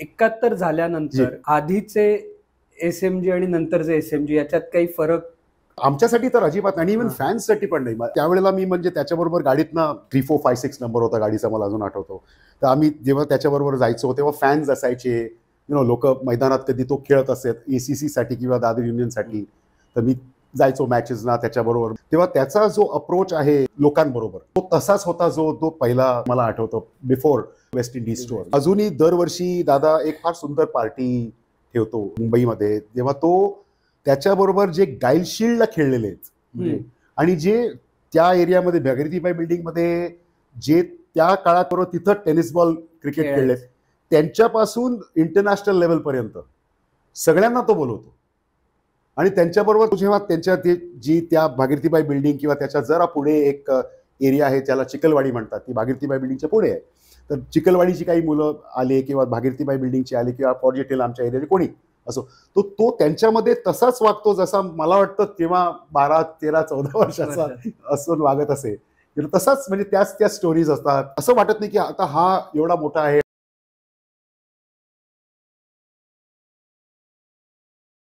71 झाल्यानंतर आधीचे एसएमजी आणि नंतरचे एसएमजी याच्यात काही फरक? आमच्यासाठी तर अजिबात नाही, इव्हन फॅन्ससाठी पण नाही. त्यावेळेला मी म्हणजे त्याच्याबरोबर गाडीतनं 3, 4, 5, 6 नंबर होता गाडीचा, मला अजून आठवतो. तर आम्ही जेव्हा त्याच्याबरोबर जायचो तेव्हा फॅन्स असायचे, लोक मैदानात कधी तो खेळत असत ACC साठी किंवा दादर युनियनसाठी, तर मी जायचो मॅचेसना त्याच्याबरोबर. तेव्हा त्याचा जो अप्रोच आहे लोकांबरोबर तो तसाच होता जो पहिला मला आठवतो बिफोर वेस्ट इंडिज टूर. अजूनही दरवर्षी दादा एक फार सुंदर पार्टी ठेवतो मुंबईमध्ये, जेव्हा तो त्याच्याबरोबर जे गाईलशिल्डला खेळलेले आहेत आणि जे त्या एरियामध्ये भागीरथीबाई बिल्डिंगमध्ये जे त्या काळाबरोबर तिथं टेनिस बॉल क्रिकेट खेळलेत, त्यांच्यापासून इंटरनॅशनल लेवलपर्यंत सगळ्यांना तो बोलवतो. आणि त्यांच्याबरोबर जेव्हा त्यांच्या जी त्या भागीरथीबाई बिल्डिंग किंवा त्याच्या जरा पुढे एक एरिया आहे त्याला चिखलवाडी म्हणतात, ती भागीरथीबाई बिल्डिंगच्या पुढे आहे. तर चिखलवाडीची काही मुलं आले किंवा भागीरथीबाई बिल्डिंगची आली किंवा पॉर्जेटेल आमच्या एरियाचे कोणी असो, तो त्यांच्यामध्ये तसाच वागतो जसा मला वाटतं तेव्हा 12, 13, 14 वर्षाचा असून वागत असेल. तसाच म्हणजे त्याच स्टोरीज असतात. असं वाटत नाही की आता हा एवढा मोठा आहे.